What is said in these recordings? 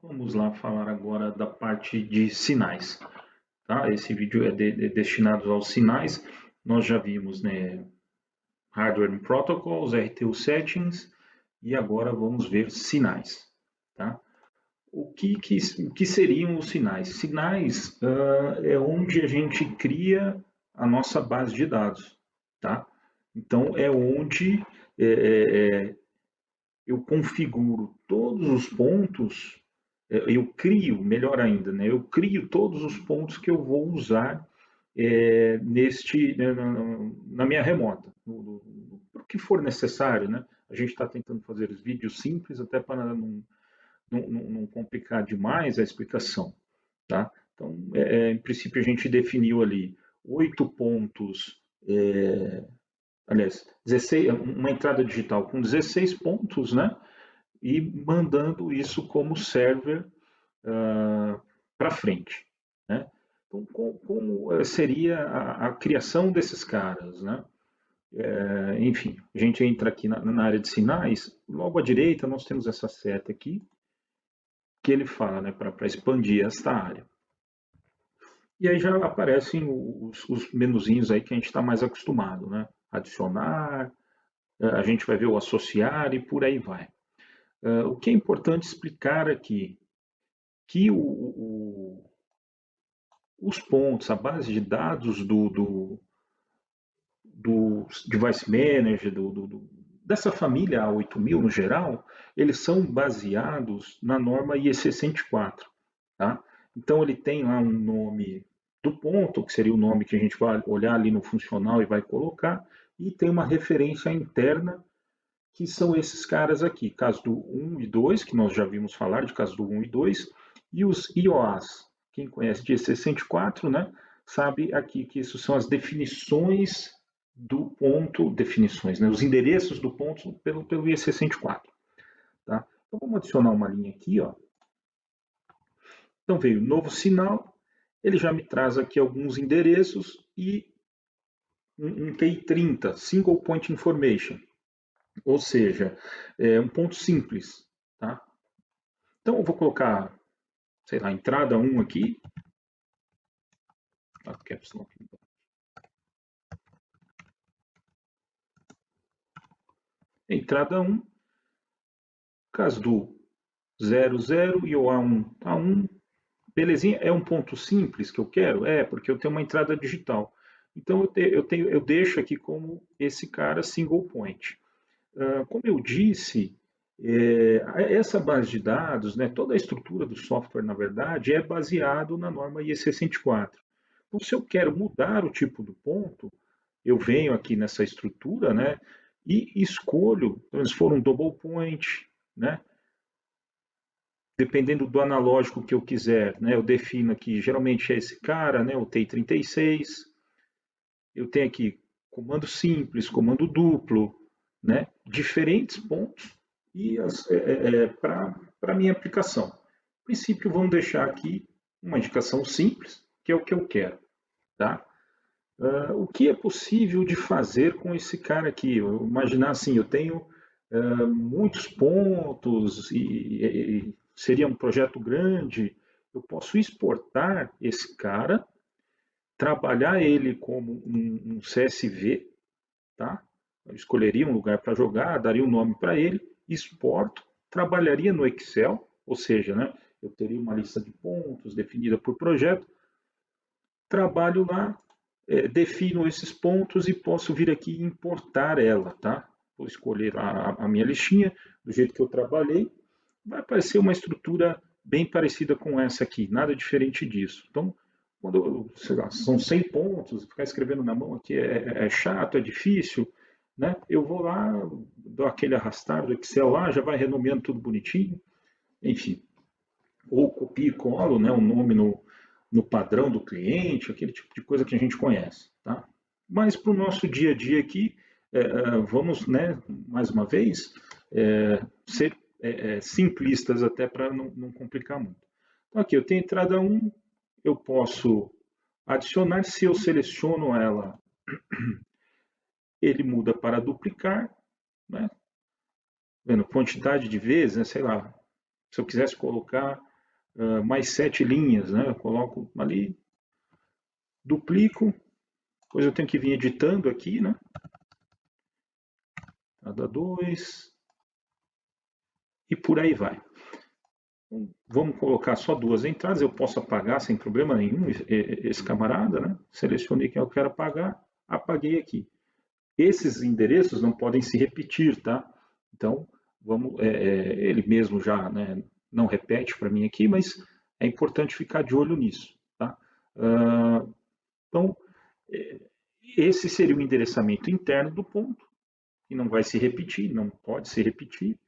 Vamos lá falar agora da parte de sinais, tá? Esse vídeo é destinado aos sinais. Nós já vimos, né, Hardware and Protocols, RTU Settings, e agora vamos ver sinais, tá? O que seriam os sinais? Sinais é onde a gente cria a nossa base de dados, tá? Então, é onde eu configuro todos os pontos, eu crio, melhor ainda, né? Eu crio todos os pontos que eu vou usar na minha remota, o que for necessário, né? A gente está tentando fazer os vídeos simples, até para não complicar demais a explicação, tá? Então, em princípio, a gente definiu ali 8 pontos, aliás, 16, uma entrada digital com 16 pontos, né? E mandando isso como server para frente, né? Então, como seria a criação desses caras, né? Enfim, a gente entra aqui na área de sinais, logo à direita nós temos essa seta aqui, que ele fala, né, para expandir esta área. E aí já aparecem os menuzinhos aí que a gente está mais acostumado, né? Adicionar, a gente vai ver o associar e por aí vai. O que é importante explicar aqui, que os pontos, a base de dados do Device Manager, dessa família A8000 no geral, eles são baseados na norma IEC 104. Tá? Então ele tem lá um nome do ponto, que seria o nome que a gente vai olhar ali no funcional e vai colocar, e tem uma referência interna, que são esses caras aqui, caso do 1 e 2, que nós já vimos falar de caso do 1 e 2, e os IOAs. Quem conhece de IEC 104, né, sabe aqui que isso são as definições do ponto, definições, né, os endereços do ponto pelo IEC 104. Tá? Então vamos adicionar uma linha aqui, ó. Então veio novo sinal, ele já me traz aqui alguns endereços e um TI 30, Single Point Information, ou seja, é um ponto simples. Tá? Então eu vou colocar, sei lá, entrada 1 aqui. Entrada 1, caso do 00 e o A1, A1, belezinha, é um ponto simples que eu quero? É, porque eu tenho uma entrada digital. Então eu deixo aqui como esse cara single point. Como eu disse, essa base de dados, né, toda a estrutura do software, na verdade, é baseado na norma IEC 104. Então, se eu quero mudar o tipo do ponto, eu venho aqui nessa estrutura, né, e escolho, então, se for um double point, né, dependendo do analógico que eu quiser, né, eu defino aqui, geralmente é esse cara, né, o TI-36, eu tenho aqui comando simples, comando duplo, né, diferentes pontos e para a minha aplicação. No princípio, vamos deixar aqui uma indicação simples, que é o que eu quero. Tá? O que é possível de fazer com esse cara aqui? Eu imaginar assim, eu tenho muitos pontos e seria um projeto grande, eu posso exportar esse cara, trabalhar ele como um CSV, tá? Eu escolheria um lugar para jogar, daria um nome para ele, exporto, trabalharia no Excel, ou seja, né, eu teria uma lista de pontos definida por projeto, trabalho lá, defino esses pontos e posso vir aqui e importar ela, tá? Vou escolher a minha listinha, do jeito que eu trabalhei, vai aparecer uma estrutura bem parecida com essa aqui, nada diferente disso. Então, quando, sei lá, são 100 pontos, ficar escrevendo na mão aqui é chato, é difícil, né? Eu vou lá, dou aquele arrastar do Excel lá, já vai renomeando tudo bonitinho, enfim. Ou copio e colo, né, o nome no padrão do cliente, aquele tipo de coisa que a gente conhece, tá? Mas para o nosso dia a dia aqui, vamos, né, mais uma vez, ser simplistas até para não complicar muito. Então, aqui eu tenho entrada 1, eu posso adicionar, se eu seleciono ela, ele muda para duplicar, né? Vendo quantidade de vezes, né? Sei lá, se eu quisesse colocar mais 7 linhas, né? Eu coloco ali, duplico, depois eu tenho que vir editando aqui, né? Cada 2, e por aí vai. Vamos colocar só 2 entradas, eu posso apagar sem problema nenhum esse camarada, né? Selecionei quem eu quero apagar, apaguei aqui. Esses endereços não podem se repetir, tá? Então, ele mesmo já, né, não repete para mim aqui, mas é importante ficar de olho nisso, tá? Então, esse seria o endereçamento interno do ponto, que não vai se repetir, não pode se repetir.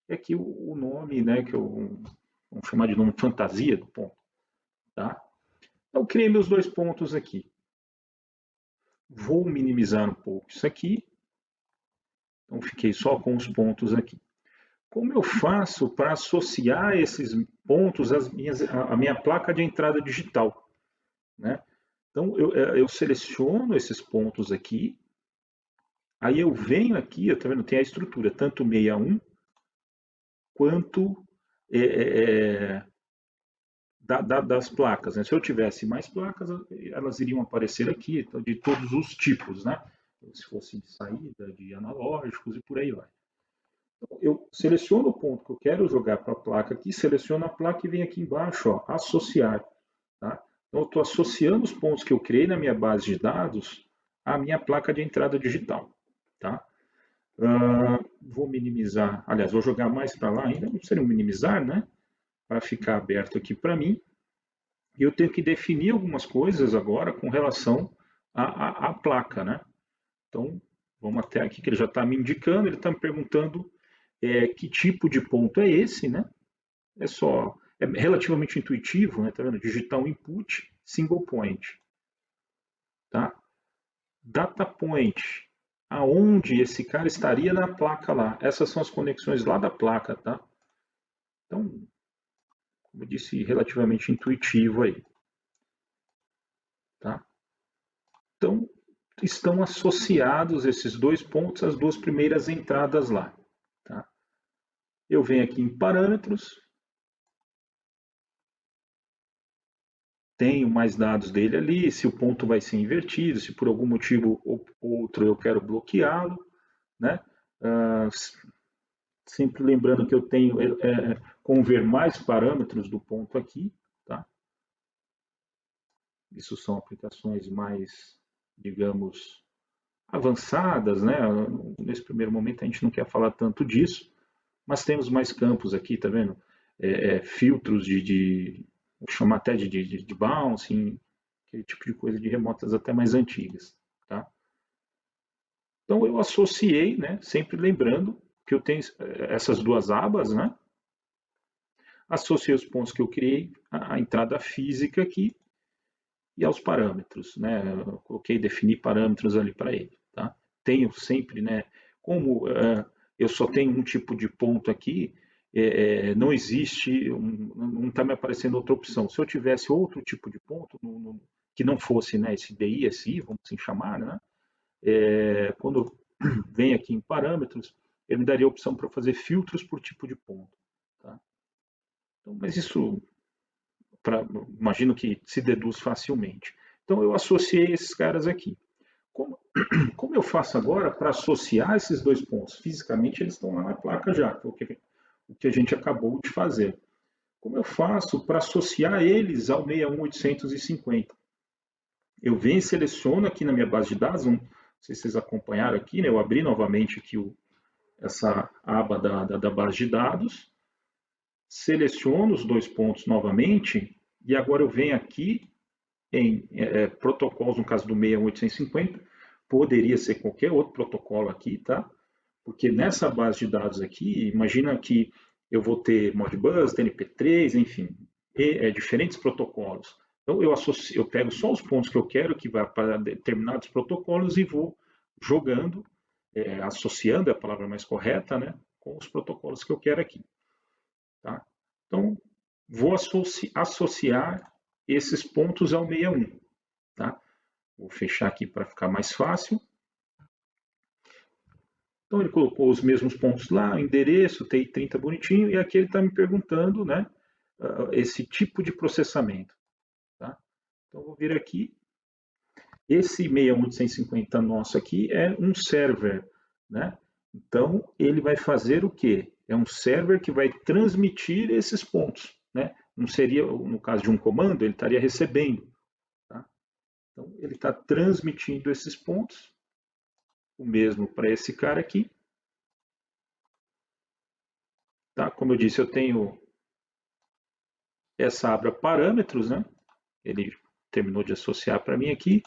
E aqui o nome, né, que vamos chamar de nome fantasia do ponto, tá? Então, criei meus 2 pontos aqui. Vou minimizar um pouco isso aqui. Então, fiquei só com os pontos aqui. Como eu faço para associar esses pontos à minha placa de entrada digital, né? Então, eu seleciono esses pontos aqui, aí eu venho aqui, tá vendo? Tem a estrutura, tanto 61 quanto das placas, né? Se eu tivesse mais placas, elas iriam aparecer aqui, de todos os tipos, né? Se fosse de saída, de analógicos e por aí vai. Então, eu seleciono o ponto que eu quero jogar para a placa aqui, seleciono a placa e venho aqui embaixo, ó, associar. Tá? Então, eu estou associando os pontos que eu criei na minha base de dados à minha placa de entrada digital. Tá? Vou minimizar, aliás, vou jogar mais para lá ainda, não seria um minimizar, né? Para ficar aberto aqui para mim. E eu tenho que definir algumas coisas agora com relação à placa, né? Então, vamos até aqui que ele já está me indicando, ele está me perguntando que tipo de ponto é esse, né? É relativamente intuitivo, né? Tá vendo? Digital input, single point, tá? Data point, aonde esse cara estaria na placa lá. Essas são as conexões lá da placa, tá? Então, como eu disse, relativamente intuitivo aí, tá? Então, estão associados esses 2 pontos às 2 primeiras entradas lá, tá? Eu venho aqui em parâmetros, tenho mais dados dele ali, se o ponto vai ser invertido, se por algum motivo ou outro eu quero bloqueá-lo, né? Sempre lembrando que eu tenho conver mais parâmetros do ponto aqui, tá? Isso são aplicações mais, digamos, avançadas, né? Nesse primeiro momento a gente não quer falar tanto disso, mas temos mais campos aqui, tá vendo? Filtros vou chamar até de bouncing, aquele tipo de coisa de remotas até mais antigas, tá? Então eu associei, né? Sempre lembrando que eu tenho essas 2 abas, né? Associei os pontos que eu criei à entrada física aqui e aos parâmetros, né? Eu coloquei definir parâmetros ali para ele, tá? Tenho sempre, né? Como eu só tenho um tipo de ponto aqui, não existe, não está me aparecendo outra opção. Se eu tivesse outro tipo de ponto, que não fosse, né, esse DI, SI, vamos assim chamar, né? Quando vem aqui em parâmetros, ele me daria a opção para fazer filtros por tipo de ponto. Tá? Então, mas isso, imagino que se deduz facilmente. Então, eu associei esses caras aqui. Como eu faço agora para associar esses 2 pontos? Fisicamente, eles estão lá na placa já, o que a gente acabou de fazer. Como eu faço para associar eles ao 61850? Eu venho e seleciono aqui na minha base de dados, não sei se vocês acompanharam aqui, né? Eu abri novamente aqui essa aba da base de dados, seleciono os 2 pontos novamente, e agora eu venho aqui em protocolos, no caso do 61850, poderia ser qualquer outro protocolo aqui, tá? Porque nessa base de dados aqui, imagina que eu vou ter Modbus, TNP3, enfim, diferentes protocolos. Então eu pego só os pontos que eu quero que vá para determinados protocolos e vou jogando, associando é a palavra mais correta, né, com os protocolos que eu quero aqui. Tá? Então, vou associar esses pontos ao 61. Tá? Vou fechar aqui para ficar mais fácil. Então, ele colocou os mesmos pontos lá, endereço, TI 30 bonitinho, e aqui ele está me perguntando, né, esse tipo de processamento. Tá? Então, vou vir aqui. Esse 61850 nosso aqui é um server, né? Então, ele vai fazer o quê? É um server que vai transmitir esses pontos, né? Não seria, no caso de um comando, ele estaria recebendo. Tá? Então, ele está transmitindo esses pontos, o mesmo para esse cara aqui. Tá? Como eu disse, eu tenho essa aba parâmetros, né? Ele terminou de associar para mim aqui.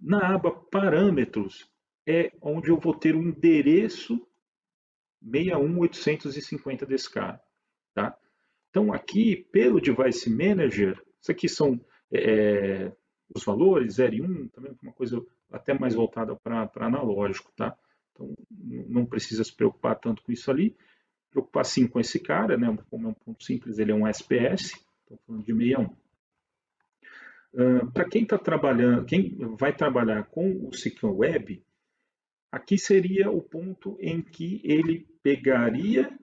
Na aba parâmetros é onde eu vou ter o endereço 61850 desse cara. Tá? Então aqui, pelo Device Manager, isso aqui são os valores, 0 e 1, também uma coisa até mais voltada para analógico. Tá? Então não precisa se preocupar tanto com isso ali. Preocupar sim com esse cara, né? Como é um ponto simples, ele é um SPS, estou falando de 61. Para quem está trabalhando, quem vai trabalhar com o Ciclo Web, aqui seria o ponto em que ele pegaria,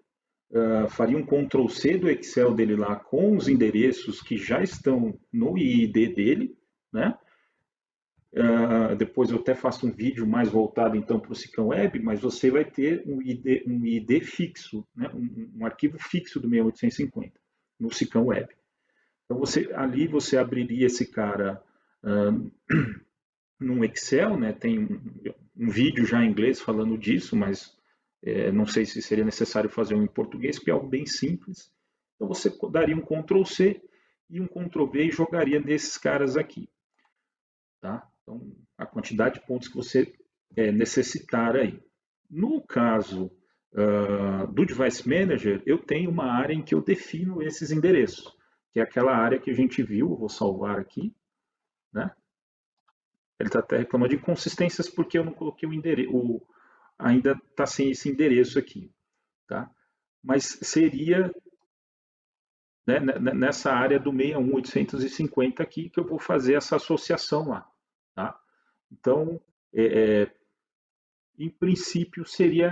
faria um Ctrl+C do Excel dele lá com os endereços que já estão no IID dele, né? Depois eu até faço um vídeo mais voltado então para o Ciclo Web, mas você vai ter um ID fixo, né? um arquivo fixo do 6850 no Ciclo Web. Então ali você abriria esse cara num Excel, né? Tem um vídeo já em inglês falando disso, mas não sei se seria necessário fazer um em português, porque é algo bem simples. Então você daria um Ctrl+C e um Ctrl+V e jogaria nesses caras aqui. Tá? Então, a quantidade de pontos que você necessitar aí. No caso do Device Manager, eu tenho uma área em que eu defino esses endereços, que é aquela área que a gente viu, vou salvar aqui, né? Ele está até reclamando de inconsistências porque eu não coloquei o endereço, ainda está sem esse endereço aqui, tá? Mas seria, né, nessa área do 61850 aqui que eu vou fazer essa associação lá, tá? Então, em princípio, seria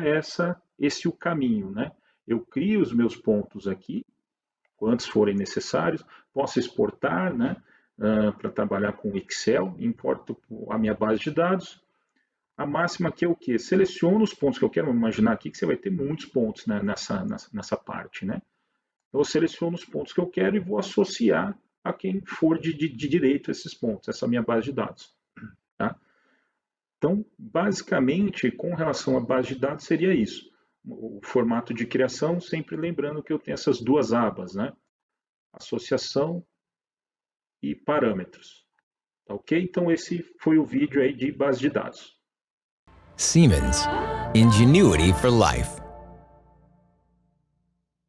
esse o caminho, né? Eu crio os meus pontos aqui, quantos forem necessários, posso exportar, né? Para trabalhar com Excel, importo a minha base de dados. A máxima aqui é o quê? Seleciono os pontos que eu quero. Vamos imaginar aqui que você vai ter muitos pontos, né, nessa parte, né? Então, eu seleciono os pontos que eu quero e vou associar a quem for de direito esses pontos, essa minha base de dados. Tá? Então, basicamente, com relação à base de dados, seria isso. O formato de criação, sempre lembrando que eu tenho essas duas abas, né? Associação e parâmetros. Tá ok? Então, esse foi o vídeo aí de base de dados. Siemens. Ingenuity for life.